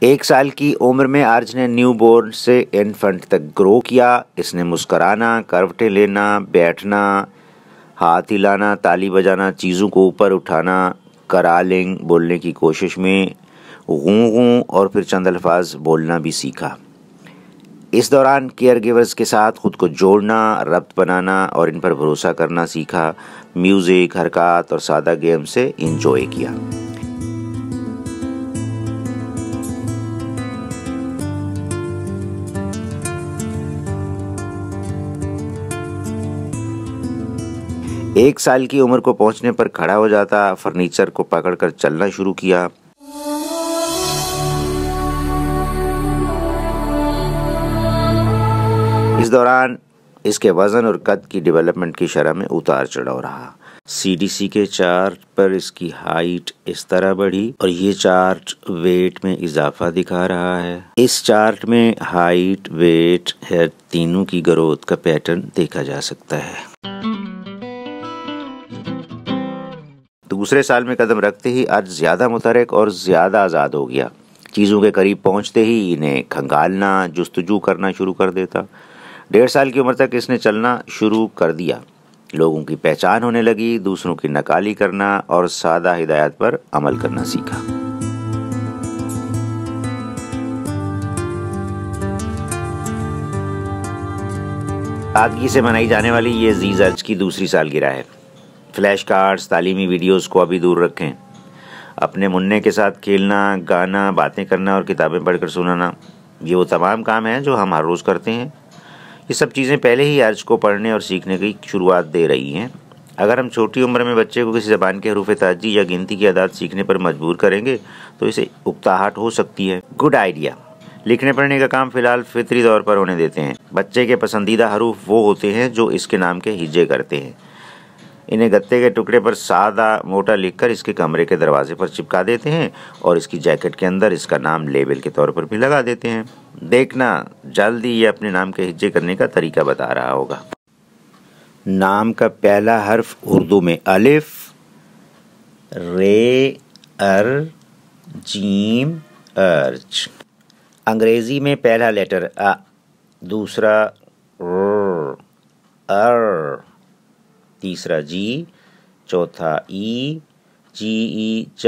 1 साल की उम्र में आर्ज ने न्यू बोर्न से इन्फेंट तक ग्रो किया। इसने मुस्कुराना, करवटें लेना, बैठना, हाथ हिलाना, ताली बजाना, चीज़ों को ऊपर उठाना, करालिंग बोलने की कोशिश में गूं गूं और फिर चंद अल्फाज बोलना भी सीखा। इस दौरान केयर गिवर्स के साथ खुद को जोड़ना, रब्त बनाना और इन पर भरोसा करना सीखा। म्यूज़िक, हरकत और सादा गेम से इंजॉय किया। एक साल की उम्र को पहुंचने पर खड़ा हो जाता, फर्नीचर को पकड़कर चलना शुरू किया। इस दौरान इसके वजन और कद की डेवलपमेंट की शरह में उतार चढ़ाव रहा। CDC के चार्ट पर इसकी हाइट इस तरह बढ़ी और ये चार्ट वेट में इजाफा दिखा रहा है। इस चार्ट में हाइट, वेट, हेड तीनों की ग्रोथ का पैटर्न देखा जा सकता है। दूसरे साल में कदम रखते ही आज ज्यादा मुतहरिक और ज्यादा आज़ाद हो गया। चीज़ों के करीब पहुंचते ही इन्हें खंगालना, जुस्तजू करना शुरू कर देता। 1.5 साल की उम्र तक इसने चलना शुरू कर दिया। लोगों की पहचान होने लगी, दूसरों की नकाली करना और सादा हिदायत पर अमल करना सीखा। सादगी से मनाई जाने वाली ये अजीज अर्ज की दूसरी सालगिरह है। फ्लैश कार्ड्स, तालीमी वीडियोस को अभी दूर रखें। अपने मुन्ने के साथ खेलना, गाना, बातें करना और किताबें पढ़कर सुनाना, ये वो तमाम काम हैं जो हम हर रोज़ करते हैं। ये सब चीज़ें पहले ही अर्ज को पढ़ने और सीखने की शुरुआत दे रही हैं। अगर हम छोटी उम्र में बच्चे को किसी ज़बान के हरूफ ताजी या गिनती की आदत सीखने पर मजबूर करेंगे तो इसे उकताहट हो सकती है। Good idea. लिखने पढ़ने का काम फ़िलहाल फितरी तौर पर होने देते हैं। बच्चे के पसंदीदा हरूफ वो होते हैं जो इसके नाम के हिज्जे करते हैं। इन्हें गत्ते के टुकड़े पर सादा मोटा लिखकर इसके कमरे के दरवाजे पर चिपका देते हैं और इसकी जैकेट के अंदर इसका नाम लेबल के तौर पर भी लगा देते हैं। देखना, जल्दी ये अपने नाम के हिज्जे करने का तरीका बता रहा होगा। नाम का पहला हर्फ उर्दू में अलिफ, रे, अर, जीम, अर्ज। अंग्रेजी में पहला लेटर अ, दूसरा र, अर, तीसरा जी, चौथा ई, जी ई, ज,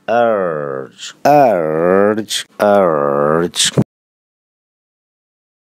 अर्ज, अर्ज, अर्ज।